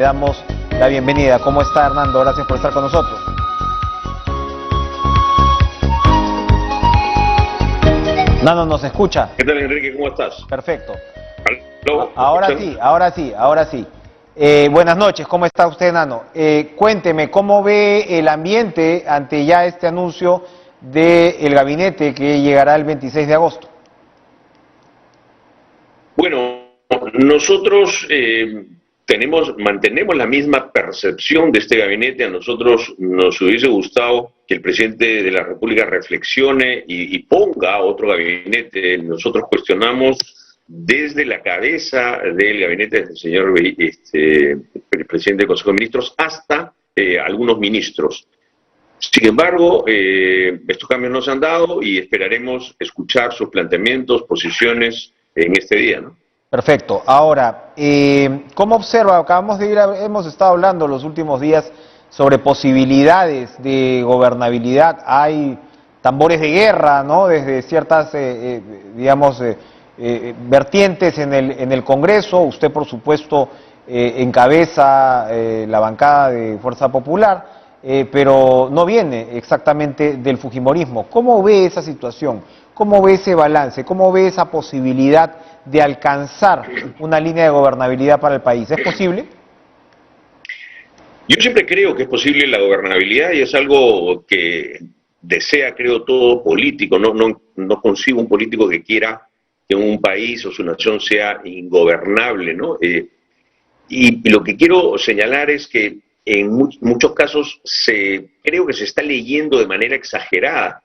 Le damos la bienvenida. ¿Cómo está, Hernando? Gracias por estar con nosotros. Nano, ¿nos escucha? ¿Qué tal, Enrique? ¿Cómo estás? Perfecto. ¿Aló? Ahora sí. Buenas noches, ¿cómo está usted, Nano? Cuénteme, ¿cómo ve el ambiente ante ya este anuncio del gabinete que llegará el 26 de agosto? Bueno, nosotros mantenemos la misma percepción de este gabinete. A nosotros nos hubiese gustado que el presidente de la República reflexione y ponga otro gabinete. Nosotros cuestionamos desde la cabeza del gabinete del señor el presidente del Consejo de Ministros hasta algunos ministros. Sin embargo, estos cambios no se han dado y esperaremos escuchar sus planteamientos, posiciones en este día, ¿no? Perfecto. Ahora, ¿cómo observa? Hemos estado hablando los últimos días sobre posibilidades de gobernabilidad. Hay tambores de guerra, ¿no? Desde ciertas, vertientes en el Congreso. Usted, por supuesto, encabeza la bancada de Fuerza Popular. Pero no viene exactamente del fujimorismo. ¿Cómo ve esa situación? ¿Cómo ve ese balance? ¿Cómo ve esa posibilidad de alcanzar una línea de gobernabilidad para el país? ¿Es posible? Yo siempre creo que es posible la gobernabilidad y es algo que desea, creo, todo político. No consigo un político que quiera que un país o su nación sea ingobernable, ¿no? Y lo que quiero señalar es que en muchos casos creo que se está leyendo de manera exagerada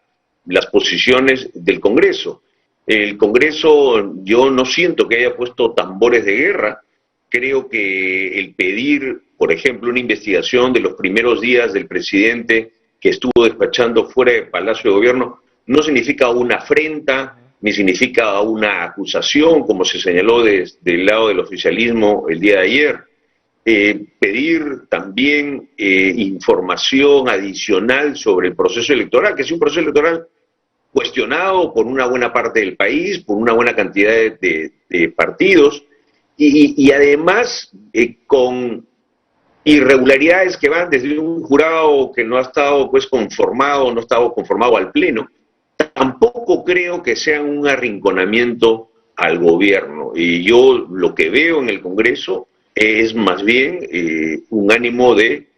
las posiciones del Congreso. El Congreso, yo no siento que haya puesto tambores de guerra. Creo que el pedir, por ejemplo, una investigación de los primeros días del presidente que estuvo despachando fuera del Palacio de Gobierno no significa una afrenta, ni significa una acusación, como se señaló del lado del oficialismo el día de ayer. Pedir también información adicional sobre el proceso electoral, que es un proceso electoral cuestionado por una buena parte del país, por una buena cantidad de partidos, y además con irregularidades que van desde un jurado que no ha estado conformado al pleno. Tampoco creo que sea un arrinconamiento al gobierno. Y yo lo que veo en el Congreso es más bien un ánimo de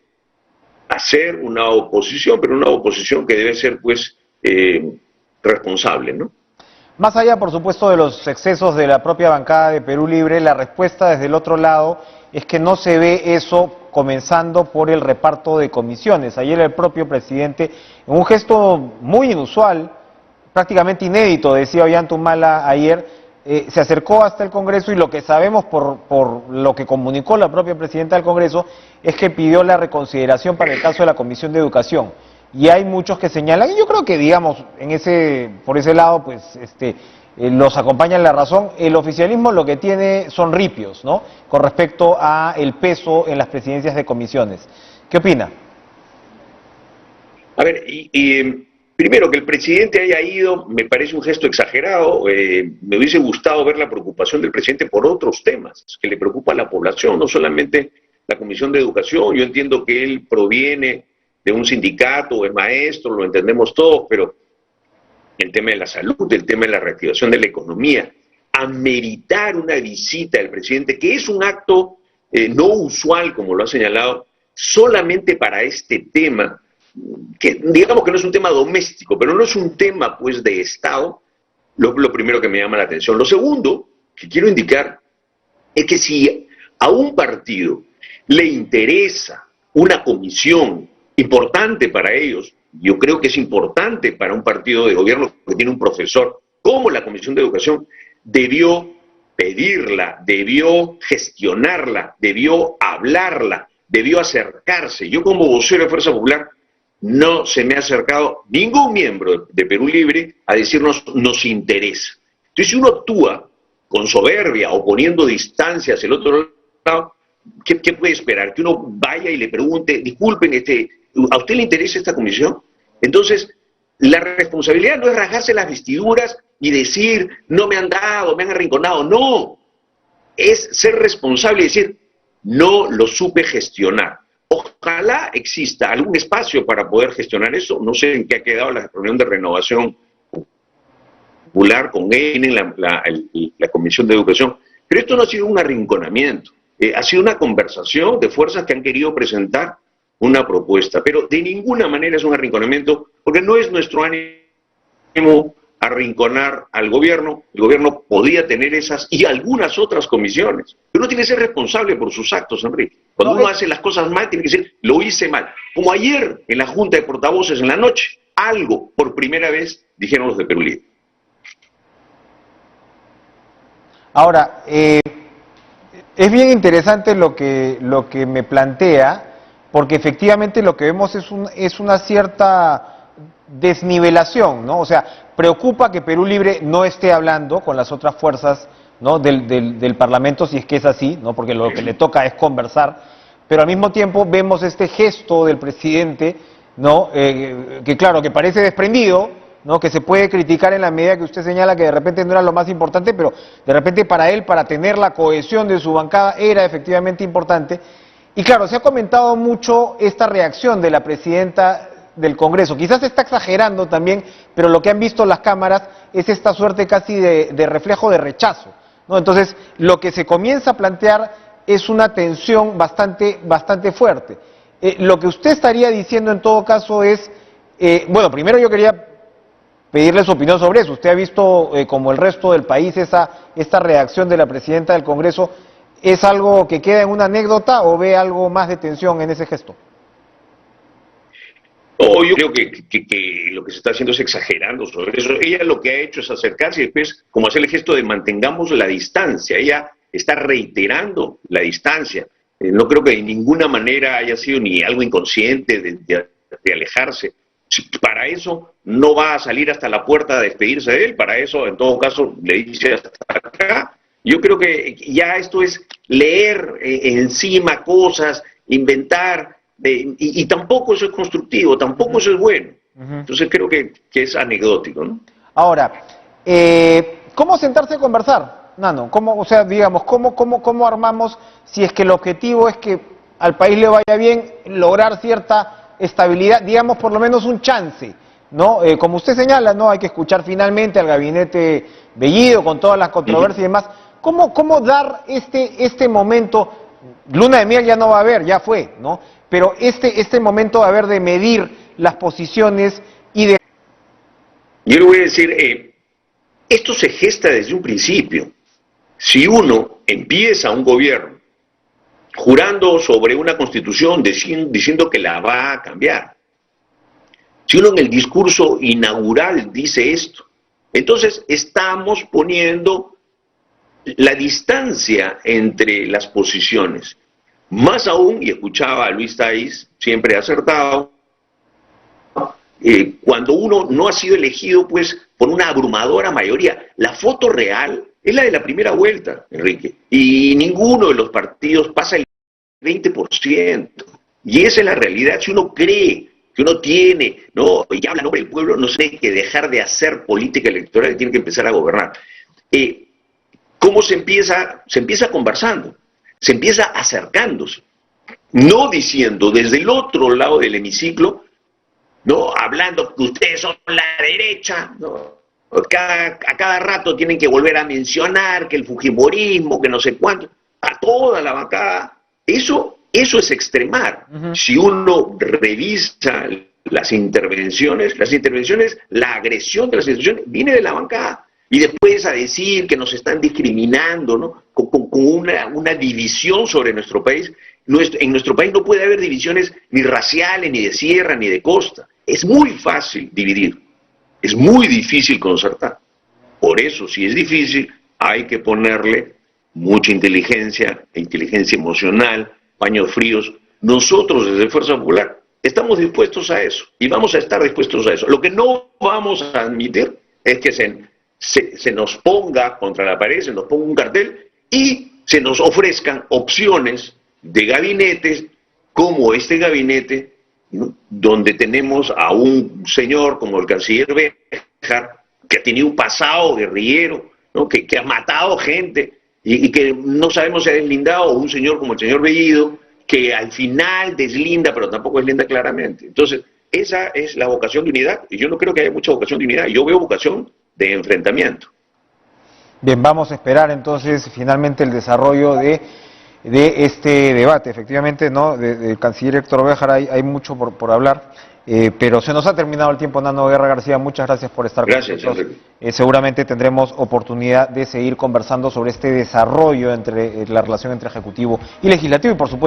hacer una oposición, pero una oposición que debe ser, pues, responsable, ¿no? Más allá, por supuesto, de los excesos de la propia bancada de Perú Libre, la respuesta desde el otro lado es que no se ve eso comenzando por el reparto de comisiones. Ayer el propio presidente, en un gesto muy inusual, prácticamente inédito, decía Ollanta ayer, se acercó hasta el Congreso y lo que sabemos por lo que comunicó la propia presidenta del Congreso es que pidió la reconsideración para el caso de la Comisión de Educación. Y hay muchos que señalan, y yo creo que, digamos, por ese lado, pues, los acompaña en la razón. El oficialismo lo que tiene son ripios, ¿no?, con respecto a el peso en las presidencias de comisiones. ¿Qué opina? A ver, primero, que el presidente haya ido me parece un gesto exagerado. Me hubiese gustado ver la preocupación del presidente por otros temas que le preocupa a la población, no solamente la Comisión de Educación. Yo entiendo que él proviene de un sindicato, es maestro, lo entendemos todos, pero el tema de la salud, el tema de la reactivación de la economía, ameritar una visita del presidente, que es un acto no usual, como lo ha señalado, solamente para este tema, que digamos que no es un tema doméstico, pero no es un tema, pues, de Estado, lo primero que me llama la atención. Lo segundo que quiero indicar es que si a un partido le interesa una comisión importante para ellos, yo creo que es importante para un partido de gobierno que tiene un profesor como la Comisión de Educación, debió pedirla, debió gestionarla, debió hablarla, debió acercarse. Yo, como vocero de Fuerza Popular, no se me ha acercado ningún miembro de Perú Libre a decirnos nos interesa. Entonces, si uno actúa con soberbia o poniendo distancias el otro lado, ¿qué puede esperar? Que uno vaya y le pregunte, disculpen, ¿a usted le interesa esta comisión? Entonces, la responsabilidad no es rasgarse las vestiduras y decir, no me han dado, me han arrinconado. No, es ser responsable y decir, no lo supe gestionar. Ojalá exista algún espacio para poder gestionar eso. No sé en qué ha quedado la reunión de renovación popular con él, la Comisión de Educación, pero esto no ha sido un arrinconamiento, ha sido una conversación de fuerzas que han querido presentar una propuesta, pero de ninguna manera es un arrinconamiento, porque no es nuestro ánimo arrinconar al gobierno. El gobierno podía tener esas y algunas otras comisiones, pero uno tiene que ser responsable por sus actos, Enrique. Cuando uno hace las cosas mal, tiene que decir, lo hice mal. Como ayer en la Junta de Portavoces en la noche, algo por primera vez dijeron los de Perú Libre. Ahora, es bien interesante lo que me plantea, porque efectivamente lo que vemos es una cierta desnivelación, ¿no? O sea, preocupa que Perú Libre no esté hablando con las otras fuerzas, ¿no?, del Parlamento, si es que es así, ¿no?, porque lo que le toca es conversar, pero al mismo tiempo vemos este gesto del presidente, ¿no?, que claro, que parece desprendido, ¿no?, que se puede criticar en la medida que usted señala que de repente no era lo más importante, pero de repente para él, para tener la cohesión de su bancada, era efectivamente importante. Y claro, se ha comentado mucho esta reacción de la presidenta del Congreso. Quizás se está exagerando también, pero lo que han visto las cámaras es esta suerte casi de reflejo de rechazo, ¿no? Entonces, lo que se comienza a plantear es una tensión bastante fuerte. Lo que usted estaría diciendo en todo caso es, bueno, primero yo quería pedirle su opinión sobre eso. ¿Usted ha visto, como el resto del país, esta reacción de la presidenta del Congreso? ¿Es algo que queda en una anécdota o ve algo más de tensión en ese gesto? No, yo creo que lo que se está haciendo es exagerando sobre eso. Ella lo que ha hecho es acercarse y después, como hacer el gesto de mantengamos la distancia. Ella está reiterando la distancia. No creo que de ninguna manera haya sido ni algo inconsciente de alejarse. Para eso no va a salir hasta la puerta a despedirse de él, para eso en todo caso le dice hasta acá. Yo creo que ya esto es leer encima cosas, inventar, y tampoco eso es constructivo, tampoco eso es bueno. Entonces creo que es anecdótico, ¿no? Ahora, ¿cómo sentarse a conversar, Nano? ¿Cómo, o sea, digamos, cómo armamos, si es que el objetivo es que al país le vaya bien, lograr cierta estabilidad, digamos, por lo menos un chance, ¿no? Como usted señala, ¿no?, hay que escuchar finalmente al gabinete Bellido con todas las controversias y demás. ¿Cómo dar este momento? Luna de miel ya no va a haber, ya fue, ¿no? Pero este momento va a haber de medir las posiciones y de... Yo le voy a decir, esto se gesta desde un principio. Si uno empieza un gobierno jurando sobre una constitución, diciendo que la va a cambiar, si uno en el discurso inaugural dice esto, entonces estamos poniendo la distancia entre las posiciones. Más aún, y escuchaba a Luis Taiz, siempre acertado, cuando uno no ha sido elegido pues por una abrumadora mayoría. La foto real es la de la primera vuelta, Enrique, y ninguno de los partidos pasa el 20%. Y esa es la realidad. Si uno cree que uno tiene, ¿no?, y habla en nombre del pueblo, no tiene que dejar de hacer política electoral y tiene que empezar a gobernar. ¿Cómo se empieza? Se empieza conversando, se empieza acercándose, no diciendo desde el otro lado del hemiciclo, no hablando que ustedes son la derecha, ¿no? A cada rato tienen que volver a mencionar que el fujimorismo, que no sé cuánto, a toda la bancada. Eso es extremar. Si uno revisa las intervenciones, la agresión de las instituciones viene de la bancada. Y después a decir que nos están discriminando, ¿no?, con una división sobre nuestro país. En nuestro país no puede haber divisiones ni raciales, ni de sierra, ni de costa. Es muy fácil dividir, es muy difícil concertar. Por eso, si es difícil, hay que ponerle mucha inteligencia emocional, paños fríos. Nosotros desde Fuerza Popular estamos dispuestos a eso y vamos a estar dispuestos a eso. Lo que no vamos a admitir es que se nos ponga contra la pared, se nos ponga un cartel y se nos ofrezcan opciones de gabinetes como este gabinete, ¿no?, donde tenemos a un señor como el canciller Béjar, que ha tenido un pasado guerrillero, ¿no?, que ha matado gente y que no sabemos si ha deslindado, o un señor como el señor Bellido, que al final deslinda, pero tampoco deslinda claramente. Entonces, esa es la vocación de unidad, y yo no creo que haya mucha vocación de unidad, yo veo vocación de enfrentamiento. Bien, vamos a esperar entonces finalmente el desarrollo de este debate. Efectivamente, ¿no? Del canciller Héctor Béjar hay mucho por hablar, pero se nos ha terminado el tiempo. Nano Guerra García, muchas gracias por estar con nosotros. Seguramente tendremos oportunidad de seguir conversando sobre este desarrollo entre la relación entre Ejecutivo y Legislativo y, por supuesto,